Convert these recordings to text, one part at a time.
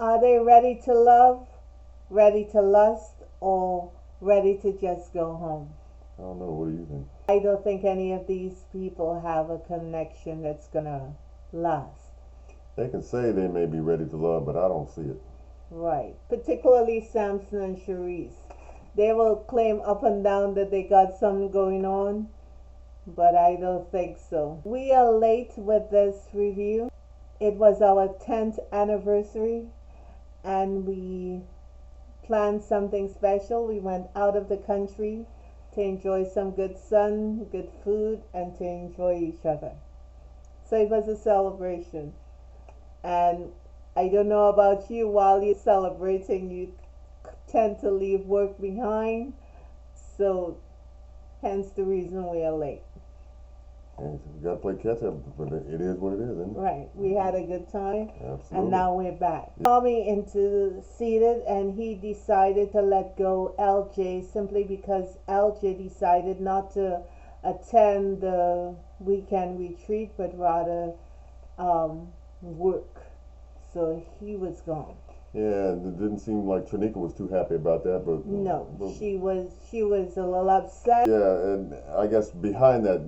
Are they ready to love, ready to lust, or ready to just go home? I don't know. What do you think? I don't think any of these people have a connection that's gonna last. They can say they may be ready to love, but I don't see it. Right. Particularly Samson and Cherise. They will claim up and down that they got something going on, but I don't think so. We are late with this review. It was our 10th anniversary, and we planned something special. We went out of the country to enjoy some good sun, good food, and to enjoy each other. So it was a celebration. And I don't know about you, while you're celebrating, you tend to leave work behind. So hence the reason we are late. And we got to play catch up, but it is what it is, isn't it? Right. We had a good time. Absolutely. And now we're back. Tommy interceded, and he decided to let go LJ simply because LJ decided not to attend the weekend retreat, but rather work. So he was gone. Yeah, and it didn't seem like Trinica was too happy about that, but No, she was a little upset. yeah, and I guess behind that,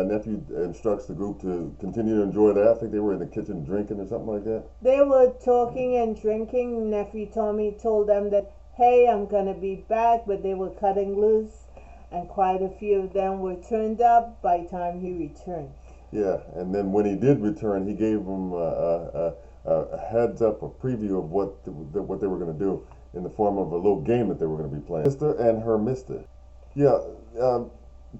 nephew instructs the group to continue to enjoy that. I think they were in the kitchen drinking or something like that. They were talking and drinking. Nephew Tommy told them that, hey, I'm gonna be back, but they were cutting loose, and quite a few of them were turned up by the time he returned. Yeah, and then when he did return, he gave them a heads up, a preview of what they were going to do in the form of a little game that they were going to be playing. Mister and her Mister. Yeah,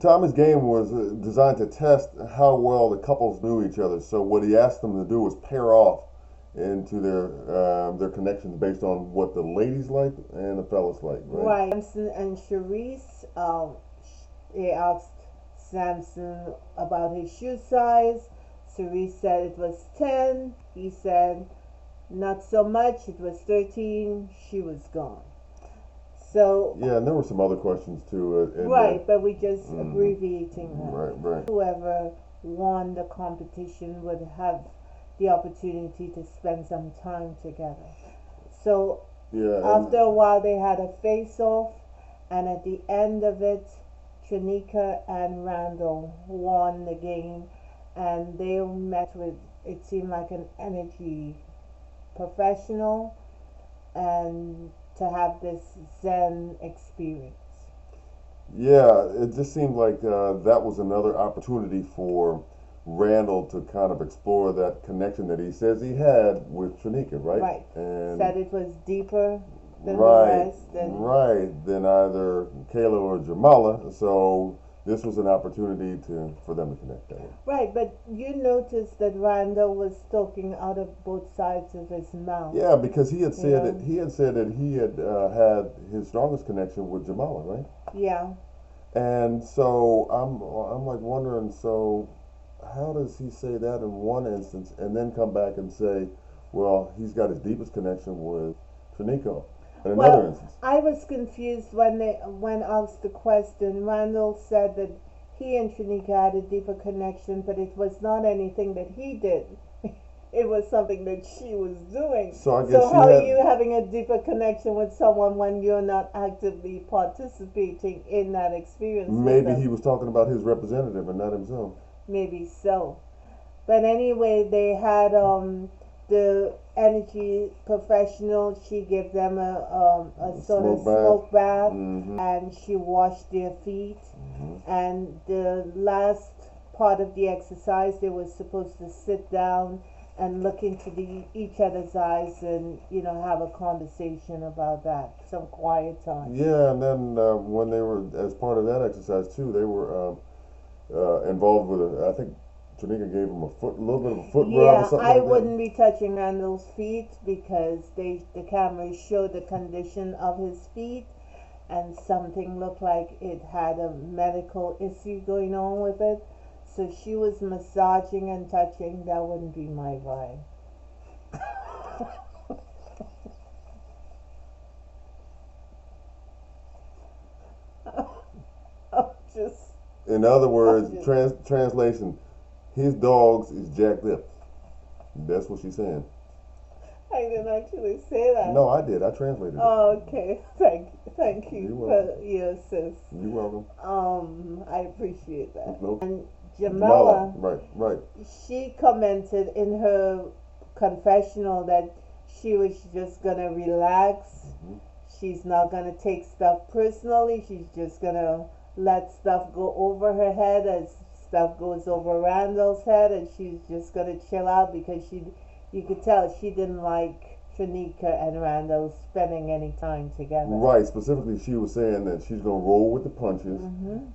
Tommy's game was designed to test how well the couples knew each other. So what he asked them to do was pair off into their connections based on what the ladies liked and the fellas liked. Right. Samson and Cherise. They asked Samson about his shoe size. Cerise said it was 10. He said not so much. It was 13. She was gone. So yeah, and there were some other questions too. Right, but we just abbreviating that. Right. Whoever won the competition would have the opportunity to spend some time together. So yeah, after a while, they had a face-off, and at the end of it, Trinica and Randall won the game, and they met with, it seemed like an energy professional, and to have this Zen experience. Yeah, it just seemed like that was another opportunity for Randall to kind of explore that connection that he says he had with Trinica, right? Right. And said it was deeper than right, the rest. than either Kayla or Jamala. So this was an opportunity for them to connect that way. Right, but you noticed that Randall was talking out of both sides of his mouth. Yeah, because he had said Yeah. that he had had his strongest connection with Jamala, right? Yeah. And so I'm like wondering, so how does he say that in one instance and then come back and say, well, he's got his deepest connection with Trinica in another instance? I was confused when asked the question. Randall said that he and Trinica had a deeper connection, but it was not anything that he did. It was something that she was doing. So I guess how are you having a deeper connection with someone when you're not actively participating in that experience? Maybe he was talking about his representative and not himself. Maybe so. But anyway, they had the energy professional. She gave them a sort of smoke bath, and she washed their feet. And the last part of the exercise, they were supposed to sit down and look into each other's eyes and have a conversation about that, some quiet time. Yeah, and then when they were, as part of that exercise too, they were involved with I think Trinica gave him a little bit of a foot rub or something. I wouldn't be touching Randall's feet because the cameras showed the condition of his feet, and something looked like it had a medical issue going on with it. So she was massaging and touching. That wouldn't be my vibe. In other words, translation, his dogs is jacked up. That's what she's saying. I don't didn't actually say that. No, I did. I translated it. Oh, okay. Thank you You're for welcome. your assist. You're welcome. I appreciate that. Nope. And Jamala. Jamala, Right. she commented in her confessional that she was just gonna relax. Mhm. She's not gonna take stuff personally. She's just gonna let stuff go over her head as stuff goes over Randall's head, and she's just gonna chill out because you could tell she didn't like Shanika and Randall spending any time together. Right. Specifically, she was saying that she's going to roll with the punches,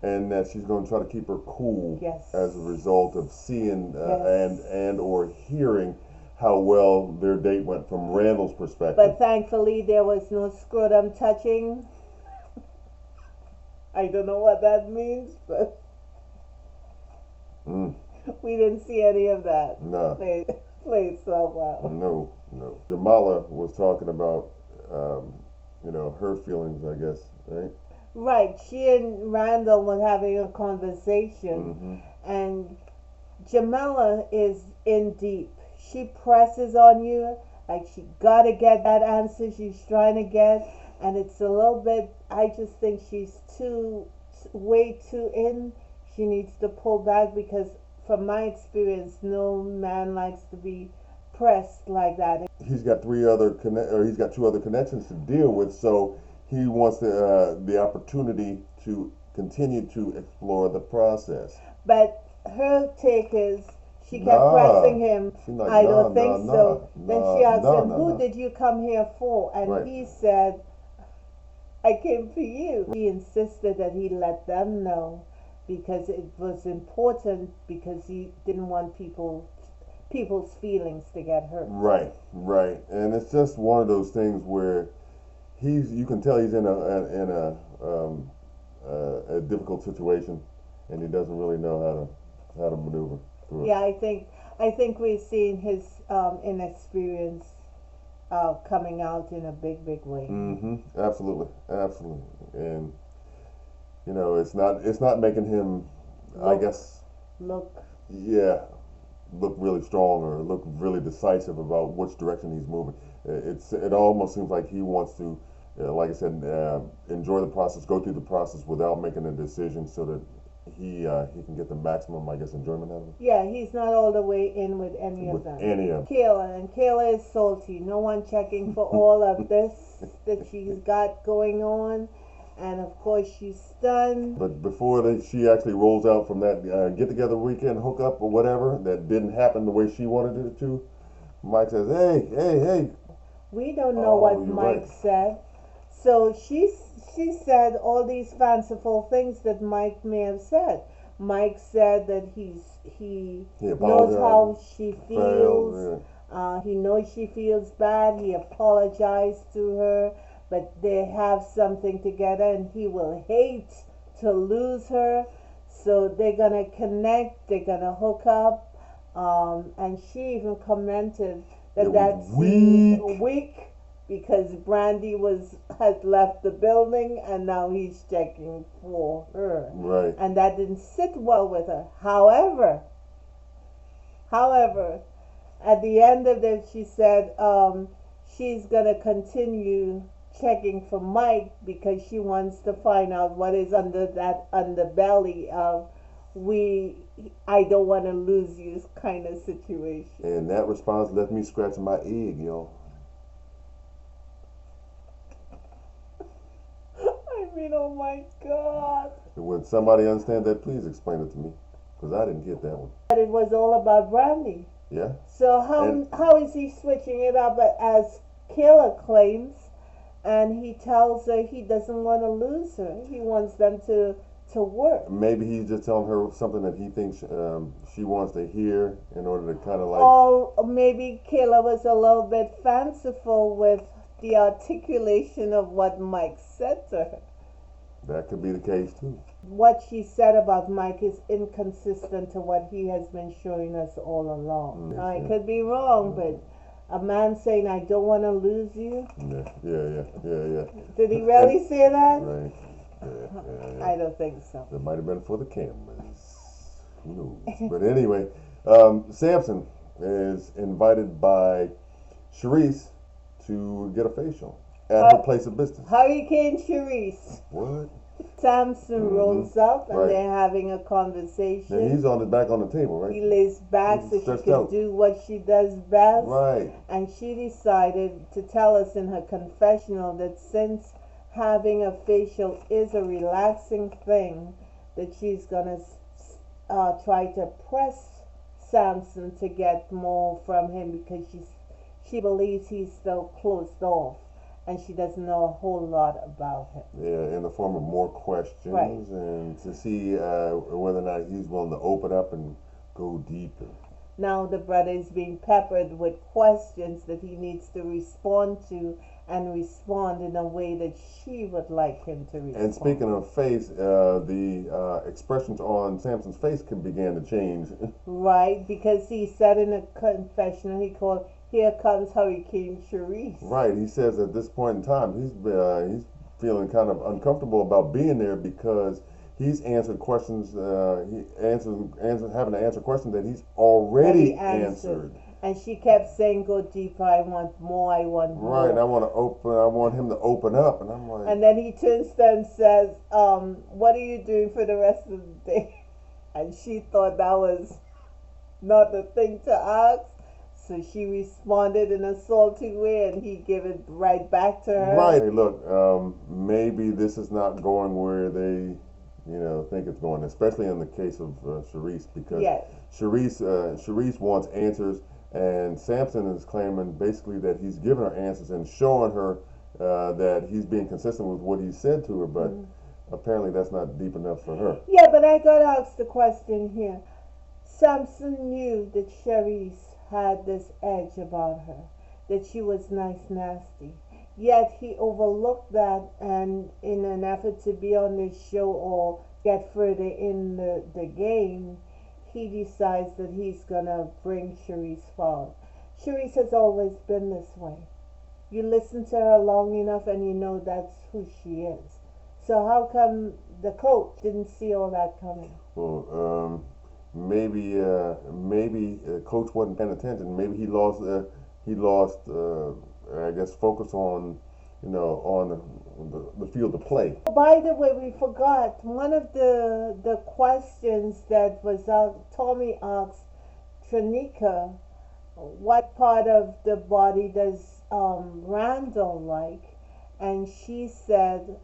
and that she's going to try to keep her cool Yes. as a result of seeing Yes. and or hearing how well their date went from Randall's perspective. But thankfully, there was no scrotum touching. I don't know what that means, but we didn't see any of that. No. Play itself out. No. Jamala was talking about, her feelings, I guess, right? Right. She and Randall were having a conversation, and Jamala is in deep. She presses on you like she gotta get that answer she's trying to get, and it's a little bit. I just think she's way too in. She needs to pull back because, from my experience, no man likes to be pressed like that. He's got he's got two other connections to deal with, so he wants the opportunity to continue to explore the process. But her take is she kept pressing him. Like, I don't think so. Then she asked him, "Who did you come here for?" And he said, "I came for you." He insisted that he let them know because it was important, because he didn't want people's feelings to get hurt. Right. And it's just one of those things where you can tell he's in a difficult situation, and he doesn't really know how to maneuver through it. Yeah, I think we're seeing his inexperience coming out in a big way. Absolutely, and it's not making him, I guess, look really strong or look really decisive about which direction he's moving. It almost seems like he wants to, like I said, enjoy the process, go through the process without making a decision, so that he can get the maximum, I guess, enjoyment out of it. Yeah, he's not all the way in with any of them. Kayla is salty. No one checking for all of this that she's got going on. And of course she's stunned. But before she actually rolls out from that get-together weekend hookup or whatever that didn't happen the way she wanted it to, Mike says, hey. We don't know what Mike said. So she said all these fanciful things that Mike may have said. Mike said that he knows how she feels. He knows she feels bad. He apologized to her. But they have something together, and he will hate to lose her. So they're gonna connect. They're gonna hook up. And she even commented that seems weak because Brandy had left the building, and now he's checking for her. Right. And that didn't sit well with her. However, at the end of it, she said she's gonna continue checking for Mike because she wants to find out what is under that underbelly of I don't want to lose you kind of situation. And that response left me scratching my egg, yo. I mean, oh my God. Would somebody understand that? Please explain it to me, because I didn't get that one. But it was all about Brandy. Yeah. So how is he switching it up as Killer claims? And he tells her he doesn't want to lose her. He wants them to work. Maybe he's just telling her something that he thinks she wants to hear in order to kind of like... Or maybe Kayla was a little bit fanciful with the articulation of what Mike said to her. That could be the case too. What she said about Mike is inconsistent to what he has been showing us all along. Now, I could be wrong, but... a man saying, "I don't want to lose you." Yeah. Did he really say that? Right. Yeah. I don't think so. It might have been for the cameras. Who knows? But anyway, Samson is invited by Sharice to get a facial at her place of business. Hurricane Sharice. What? Samson rolls up and Right. they're having a conversation. And he's on his back on the table, right? He lays back so she can do what she does best. Right. And she decided to tell us in her confessional that since having a facial is a relaxing thing, that she's gonna try to press Samson to get more from him because she believes he's still closed off and she doesn't know a whole lot about him. Yeah, in the form of more questions, right, and to see whether or not he's willing to open up and go deeper. Now the brother is being peppered with questions that he needs to respond to and respond in a way that she would like him to respond. And speaking of face, the expressions on Samson's face began to change. Right, because he said in a confessional, he called, "Here comes Hurricane Sharice." Right, he says at this point in time, he's feeling kind of uncomfortable about being there because he's answered questions. Having to answer questions that he's already answered. And she kept saying, "Go deeper. I want more. I want more." Right. I want him to open up, and I'm like. And then he turns to her and says, "What are you doing for the rest of the day?" And she thought that was not the thing to ask, so she responded in a salty way, and he gave it right back to her. Right. Hey, look. Maybe this is not going where they, think it's going. Especially in the case of Sharice, because Sharice wants answers. And Samson is claiming basically that he's giving her answers and showing her that he's being consistent with what he said to her, but apparently that's not deep enough for her. Yeah, but I got to ask the question here. Samson knew that Sharice had this edge about her, that she was nice nasty. Yet he overlooked that, and in an effort to be on this show or get further in the game, he decides that he's gonna bring Sharice forward. Sharice has always been this way. You listen to her long enough and you know that's who she is. So how come the coach didn't see all that coming? Well, maybe coach wasn't paying attention. Maybe he lost I guess focus on on the field of play. By the way, we forgot one of the questions that was Tommy asked Tranika, what part of the body does Randall like? And she said,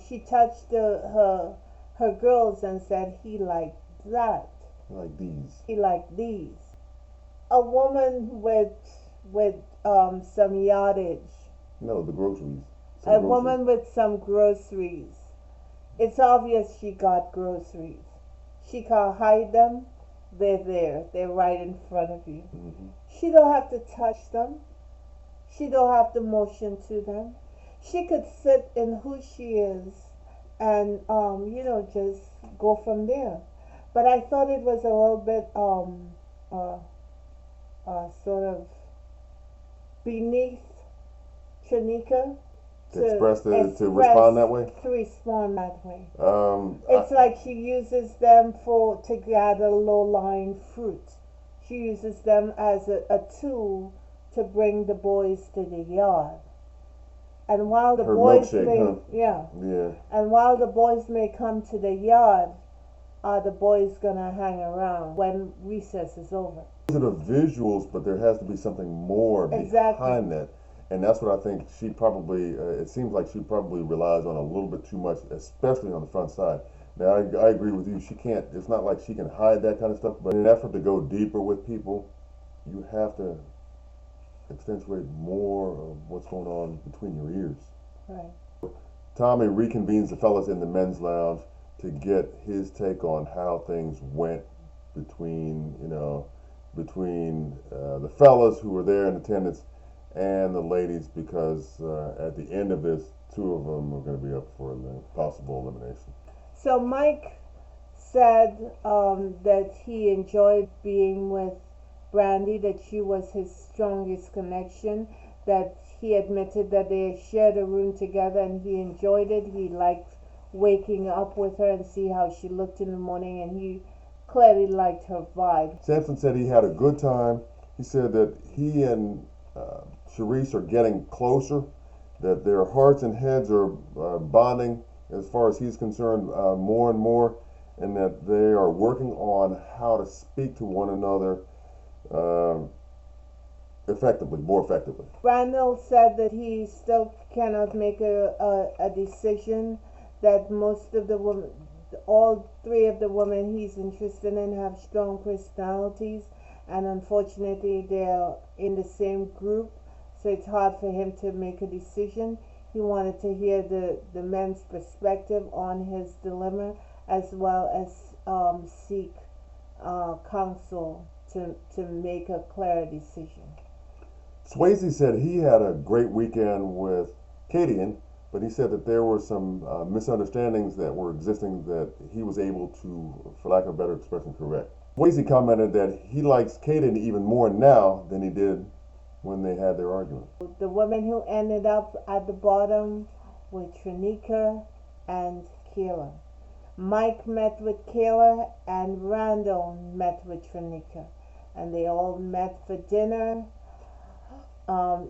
she touched her girls and said he liked that. Like these. He liked these. A woman with some yardage. No, the groceries. A woman with some groceries. It's obvious she got groceries. She can't hide them. They're there. They're right in front of you. Mm-hmm. She don't have to touch them. She don't have to motion to them. She could sit in who she is and just go from there. But I thought it was a little bit sort of beneath Tranika to respond that way. To respond that way. It's like she uses them to gather low-lying fruit. She uses them as a tool to bring the boys to the yard. And while the boys and while the boys may come to the yard, are the boys gonna hang around when recess is over? These are the visuals, but there has to be something more behind that. And that's what I think she probably, it seems like she probably relies on a little bit too much, especially on the front side. Now, I agree with you. She can't, it's not like she can hide that kind of stuff, but in an effort to go deeper with people, you have to accentuate more of what's going on between your ears. Right. Tommy reconvenes the fellas in the men's lounge to get his take on how things went between the fellas who were there in attendance and the ladies, because at the end of this, two of them are going to be up for possible elimination. So Mike said that he enjoyed being with Brandy, that she was his strongest connection, that he admitted that they shared a room together and he enjoyed it. He liked waking up with her and see how she looked in the morning, and he clearly liked her vibe. Samson said he had a good time. He said that he and Sharice are getting closer, that their hearts and heads are bonding as far as he's concerned more and more, and that they are working on how to speak to one another more effectively. Randall said that he still cannot make a decision, that most of the women, all three of the women he's interested in have strong personalities, and unfortunately they're in the same group, so it's hard for him to make a decision. He wanted to hear the men's perspective on his dilemma, as well as seek counsel to make a clear decision. Swayze said he had a great weekend with Cadian, but he said that there were some misunderstandings that were existing that he was able to, for lack of a better expression, correct. Swayze commented that he likes Cadian even more now than he did when they had their argument. The women who ended up at the bottom were Trinica and Kayla. Mike met with Kayla and Randall met with Trinica, and they all met for dinner.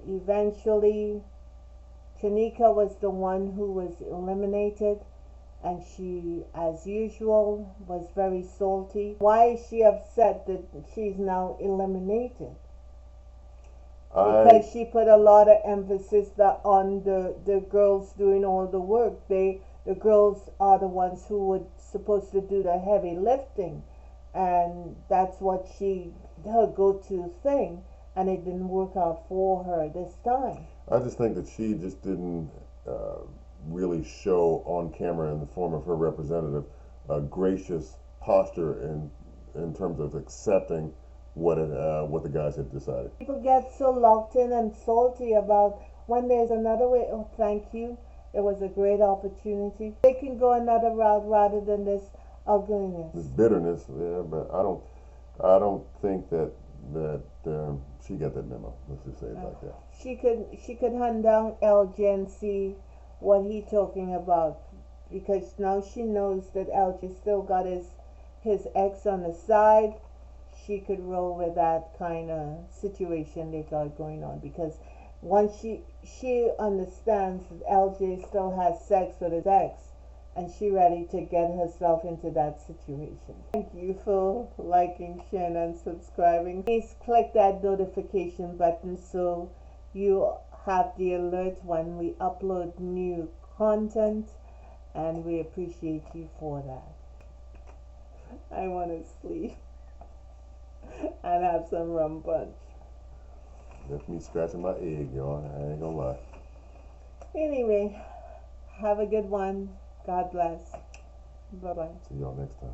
Eventually, Trinica was the one who was eliminated, and she, as usual, was very salty. Why is she upset that she's now eliminated? Because she put a lot of emphasis on the girls doing all the work. The girls are the ones who were supposed to do the heavy lifting, and that's what her go-to thing, and it didn't work out for her this time. I just think that she just didn't really show on camera, in the form of her representative, a gracious posture in terms of accepting what the guys had decided. People get so locked in and salty about when there's another way. Oh, thank you. It was a great opportunity. They can go another route rather than this ugliness. This bitterness, yeah, but I don't think that she got that memo. Let's just say it like that. She could hunt down LJ and see what he talking about, because now she knows that LJ still got his ex on the side. She could roll with that kind of situation they got going on, because once she understands that LJ still has sex with his ex, and she ready to get herself into that situation. Thank you for liking, sharing, and subscribing. Please click that notification button so you have the alert when we upload new content, and we appreciate you for that. I want to sleep and have some rum punch. That's me scratching my egg, y'all. I ain't gonna lie. Anyway, have a good one. God bless. Bye-bye. See y'all next time.